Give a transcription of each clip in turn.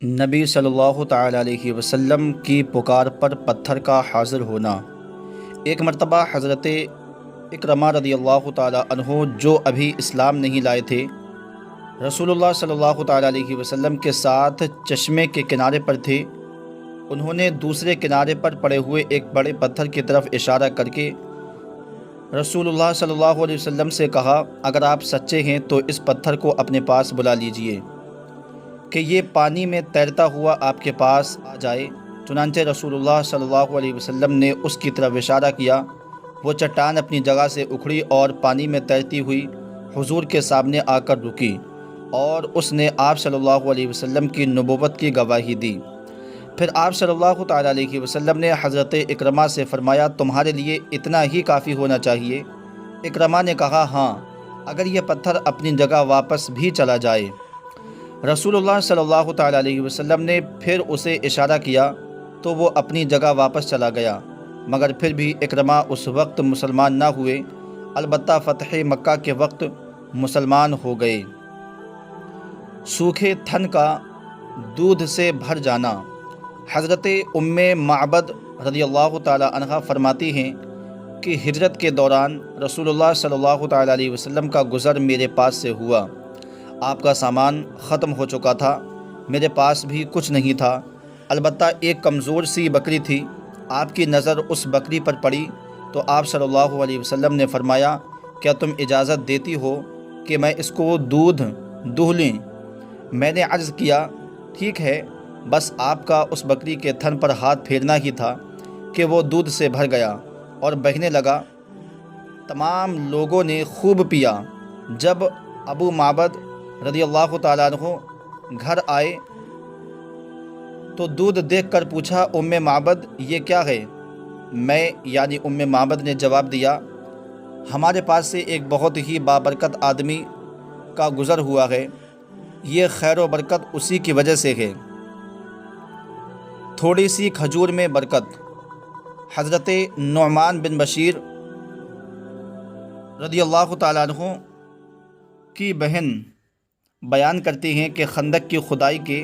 نبی صلی اللہ تعالیٰ علیہ وسلم کی پکار پر پتھر کا حاضر ہونا۔ ایک مرتبہ حضرت اکرمہ رضی اللہ تعالیٰ عنہ جو ابھی اسلام نہیں لائے تھے، رسول اللہ صلی اللہ تعالیٰ علیہ وسلم کے ساتھ چشمے کے کنارے پر تھے۔ انہوں نے دوسرے کنارے پر پڑے ہوئے ایک بڑے پتھر کی طرف اشارہ کر کے رسول اللہ صلی اللہ علیہ وسلم سے کہا، اگر آپ سچے ہیں تو اس پتھر کو اپنے پاس بلا لیجئے کہ یہ پانی میں تیرتا ہوا آپ کے پاس آ جائے۔ چنانچہ رسول اللہ صلی اللہ علیہ وسلم نے اس کی طرف اشارہ کیا۔ وہ چٹان اپنی جگہ سے اکھڑی اور پانی میں تیرتی ہوئی حضور کے سامنے آ کر رکی، اور اس نے آپ صلی اللہ علیہ وسلم کی نبوت کی گواہی دی۔ پھر آپ صلی اللہ تعالیٰ علیہ وسلم نے حضرت اکرمہ سے فرمایا، تمہارے لیے اتنا ہی کافی ہونا چاہیے۔ اکرمہ نے کہا، ہاں، اگر یہ پتھر اپنی جگہ واپس بھی چلا جائے۔ رسول اللہ صلی اللہ تعالیٰ علیہ وسلم نے پھر اسے اشارہ کیا تو وہ اپنی جگہ واپس چلا گیا، مگر پھر بھی اکرمہ اس وقت مسلمان نہ ہوئے، البتہ فتح مکہ کے وقت مسلمان ہو گئے۔ سوکھے تھن کا دودھ سے بھر جانا۔ حضرت ام معبد رضی اللہ تعالیٰ عنہ فرماتی ہیں کہ ہجرت کے دوران رسول اللہ صلی اللہ تعالیٰ علیہ وسلم کا گزر میرے پاس سے ہوا۔ آپ کا سامان ختم ہو چکا تھا، میرے پاس بھی کچھ نہیں تھا، البتہ ایک کمزور سی بکری تھی۔ آپ کی نظر اس بکری پر پڑی تو آپ صلی اللہ علیہ وسلم نے فرمایا، کیا تم اجازت دیتی ہو کہ میں اس کو دودھ دوہ لیں؟ میں نے عرض کیا، ٹھیک ہے، بس آپ کا اس بکری کے تھن پر ہاتھ پھیرنا ہی تھا کہ وہ دودھ سے بھر گیا اور بہنے لگا۔ تمام لوگوں نے خوب پیا۔ جب ابو معبد رضی اللہ تعالیٰ عنہ گھر آئے تو دودھ دیکھ کر پوچھا، ام معبد یہ کیا ہے؟ میں یعنی ام معبد نے جواب دیا، ہمارے پاس سے ایک بہت ہی بابرکت آدمی کا گزر ہوا ہے، یہ خیر و برکت اسی کی وجہ سے ہے۔ تھوڑی سی کھجور میں برکت۔ حضرت نعمان بن بشیر رضی اللہ تعالیٰ عنہ کی بہن بیان کرتی ہیں کہ خندق کی کھدائی کے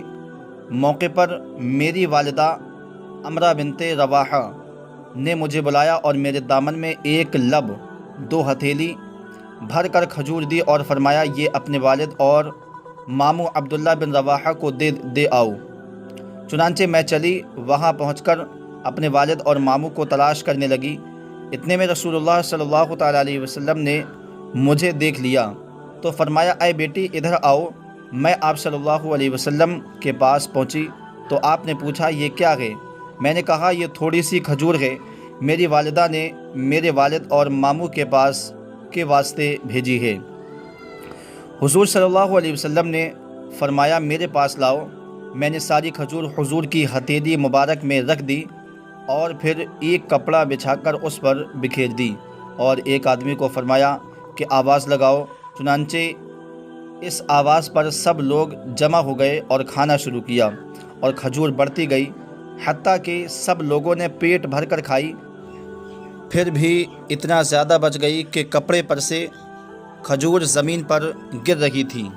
موقع پر میری والدہ عمرہ بنت رواحہ نے مجھے بلایا اور میرے دامن میں ایک لب 2 ہتھیلی بھر کر کھجور دی اور فرمایا، یہ اپنے والد اور ماموں عبداللہ بن رواحہ کو دے آؤ۔ چنانچہ میں چلی، وہاں پہنچ کر اپنے والد اور ماموں کو تلاش کرنے لگی۔ اتنے میں رسول اللہ صلی اللہ تعالیٰ علیہ وسلم نے مجھے دیکھ لیا تو فرمایا، اے بیٹی ادھر آؤ۔ میں آپ صلی اللہ علیہ وسلم کے پاس پہنچی تو آپ نے پوچھا، یہ کیا ہے؟ میں نے کہا، یہ تھوڑی سی کھجور ہے، میری والدہ نے میرے والد اور ماموں کے پاس کے واسطے بھیجی ہے۔ حضور صلی اللہ علیہ وسلم نے فرمایا، میرے پاس لاؤ۔ میں نے ساری کھجور حضور کی ہتھیلی مبارک میں رکھ دی اور پھر ایک کپڑا بچھا کر اس پر بکھیر دی، اور ایک آدمی کو فرمایا کہ آواز لگاؤ۔ چنانچہ اس آواز پر سب لوگ جمع ہو گئے اور کھانا شروع کیا، اور کھجور بڑھتی گئی حتیٰ کہ سب لوگوں نے پیٹ بھر کر کھائی۔ پھر بھی اتنا زیادہ بچ گئی کہ کپڑے پر سے کھجور زمین پر گر رہی تھی۔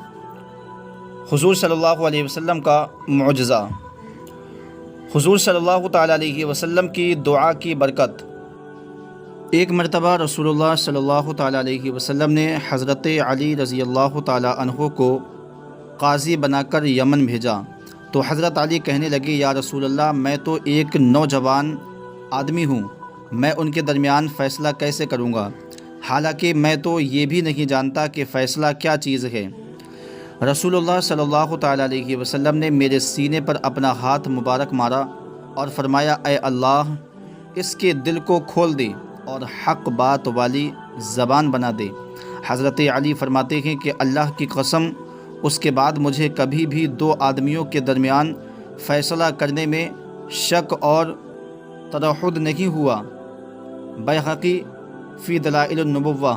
حضور صلی اللہ علیہ وسلم کا معجزہ۔ حضور صلی اللہ تعالیٰ علیہ وسلم کی دعا کی برکت۔ ایک مرتبہ رسول اللہ صلی اللہ تعالیٰ علیہ وسلم نے حضرت علی رضی اللہ تعالیٰ عنہ کو قاضی بنا کر یمن بھیجا تو حضرت علی کہنے لگے، یا رسول اللہ، میں تو ایک نوجوان آدمی ہوں، میں ان کے درمیان فیصلہ کیسے کروں گا؟ حالانکہ میں تو یہ بھی نہیں جانتا کہ فیصلہ کیا چیز ہے۔ رسول اللہ صلی اللہ تعالیٰ علیہ وسلم نے میرے سینے پر اپنا ہاتھ مبارک مارا اور فرمایا، اے اللہ، اس کے دل کو کھول دے اور حق بات والی زبان بنا دے۔ حضرت علی فرماتے ہیں کہ اللہ کی قسم، اس کے بعد مجھے کبھی بھی 2 آدمیوں کے درمیان فیصلہ کرنے میں شک اور تردد نہیں ہوا۔ بیہقی فی دلائل النبوہ۔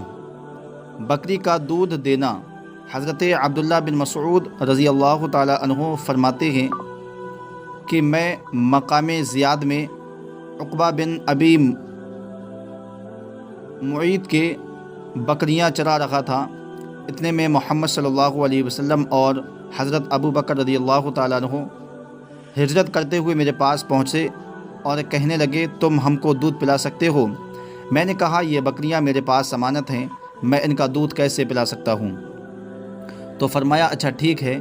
بکری کا دودھ دینا۔ حضرت عبداللہ بن مسعود رضی اللہ تعالیٰ عنہ فرماتے ہیں کہ میں مقام زیاد میں عقبہ بن ابی معیط کے بکریاں چرا رہا تھا۔ اتنے میں محمد صلی اللہ علیہ وسلم اور حضرت ابو بکر رضی اللہ تعالیٰ عنہ ہجرت کرتے ہوئے میرے پاس پہنچے اور کہنے لگے تم ہم کو دودھ پلا سکتے ہو؟ میں نے کہا یہ بکریاں میرے پاس امانت ہیں، میں ان کا دودھ کیسے پلا سکتا ہوں؟ تو فرمایا اچھا ٹھیک ہے،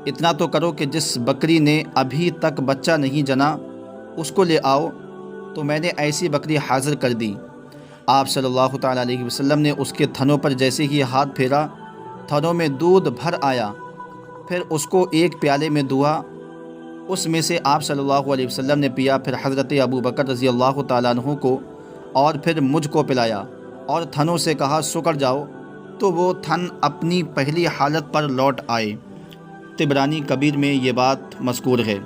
اتنا تو کرو کہ جس بکری نے ابھی تک بچہ نہیں جنا اس کو لے آؤ۔ تو میں نے ایسی بکری حاضر کر دی۔ آپ صلی اللہ تعالیٰ علیہ وسلم نے اس کے تھنوں پر جیسے ہی ہاتھ پھیرا، تھنوں میں دودھ بھر آیا۔ پھر اس کو ایک پیالے میں دھوا، اس میں سے آپ صلی اللہ علیہ وسلم نے پیا، پھر حضرت ابو بکر رضی اللہ تعالیٰ عنہ کو اور پھر مجھ کو پلایا اور تھنوں سے کہا سکڑ جاؤ، تو وہ تھن اپنی پہلی حالت پر لوٹ آئے۔ طبرانی کبیر میں یہ بات مذکور ہے۔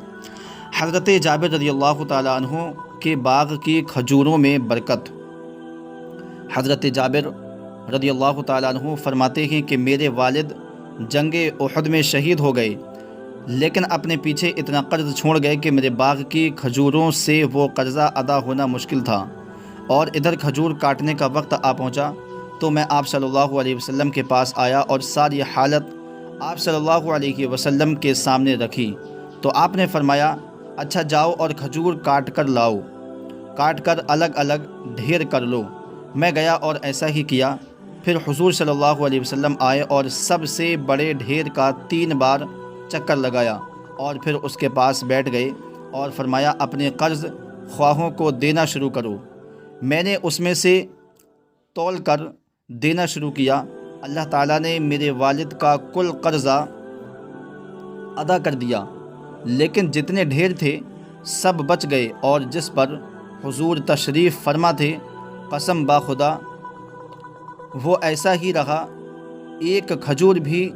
حضرت جابر رضی اللہ تعالیٰ عنہ کے باغ کی کھجوروں میں برکت۔ حضرت جابر رضی اللہ تعالیٰ عنہ فرماتے ہیں کہ میرے والد جنگ احد میں شہید ہو گئے، لیکن اپنے پیچھے اتنا قرض چھوڑ گئے کہ میرے باغ کی کھجوروں سے وہ قرضہ ادا ہونا مشکل تھا، اور ادھر کھجور کاٹنے کا وقت آ پہنچا تو میں آپ صلی اللہ علیہ وسلم کے پاس آیا اور ساری حالت آپ صلی اللہ علیہ وسلم کے سامنے رکھی۔ تو آپ نے فرمایا اچھا جاؤ اور کھجور کاٹ کر لاؤ، کاٹ کر الگ الگ ڈھیر کر لو۔ میں گیا اور ایسا ہی کیا۔ پھر حضور صلی اللہ علیہ وسلم آئے اور سب سے بڑے ڈھیر کا 3 بار چکر لگایا اور پھر اس کے پاس بیٹھ گئے اور فرمایا اپنے قرض خواہوں کو دینا شروع کرو۔ میں نے اس میں سے تول کر دینا شروع کیا۔ اللہ تعالیٰ نے میرے والد کا کل قرضہ ادا کر دیا، لیکن جتنے ڈھیر تھے سب بچ گئے، اور جس پر حضور تشریف فرما تھے قسم با خدا وہ ایسا ہی رہا، ایک کھجور بھی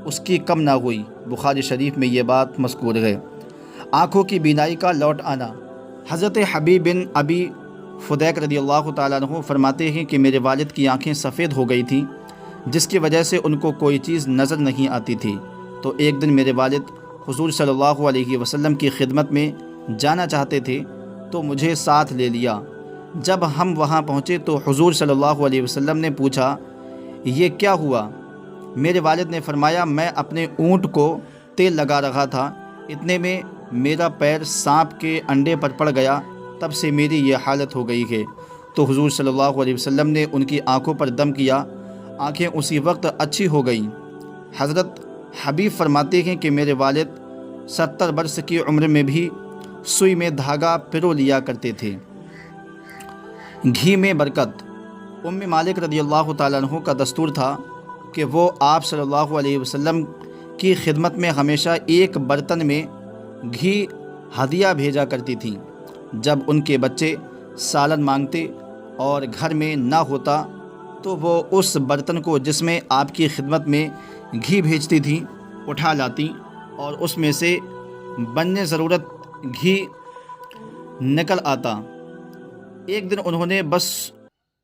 اس کی کم نہ ہوئی۔ بخاری شریف میں یہ بات مذکور ہے۔ آنکھوں کی بینائی کا لوٹ آنا۔ حضرت حبیب بن ابی فدیک رضی اللہ تعالیٰ عنہ فرماتے ہیں کہ میرے والد کی آنکھیں سفید ہو گئی تھیں، جس کی وجہ سے ان کو کوئی چیز نظر نہیں آتی تھی۔ تو ایک دن میرے والد حضور صلی اللہ علیہ وسلم کی خدمت میں جانا چاہتے تھے تو مجھے ساتھ لے لیا۔ جب ہم وہاں پہنچے تو حضور صلی اللہ علیہ وسلم نے پوچھا یہ کیا ہوا؟ میرے والد نے فرمایا میں اپنے اونٹ کو تیل لگا رہا تھا، اتنے میں میرا پیر سانپ کے انڈے پر پڑ گیا، تب سے میری یہ حالت ہو گئی ہے۔ تو حضور صلی اللہ علیہ وسلم نے ان کی آنکھوں پر دم کیا، آنکھیں اسی وقت اچھی ہو گئیں۔ حضرت حبیب فرماتے ہیں کہ میرے والد 70 برس کی عمر میں بھی سوئی میں دھاگا پرو لیا کرتے تھے۔ گھی میں برکت۔ ام مالک رضی اللہ تعالیٰ عنہ کا دستور تھا کہ وہ آپ صلی اللہ علیہ وسلم کی خدمت میں ہمیشہ ایک برتن میں گھی ہدیہ بھیجا کرتی تھیں۔ جب ان کے بچے سالن مانگتے اور گھر میں نہ ہوتا تو وہ اس برتن کو جس میں آپ کی خدمت میں گھی بھیجتی تھیں اٹھا لاتی اور اس میں سے بننے ضرورت گھی نکل آتا۔ ایک دن انہوں نے بس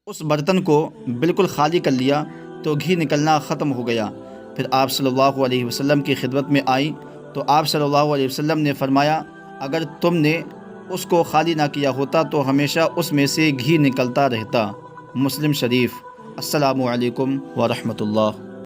اس برتن کو بالکل خالی کر لیا تو گھی نکلنا ختم ہو گیا۔ پھر آپ صلی اللہ علیہ وسلم کی خدمت میں آئی تو آپ صلی اللہ علیہ وسلم نے فرمایا اگر تم نے اس کو خالی نہ کیا ہوتا تو ہمیشہ اس میں سے گھی نکلتا رہتا۔ مسلم شریف۔ السلام علیکم ورحمۃ اللہ۔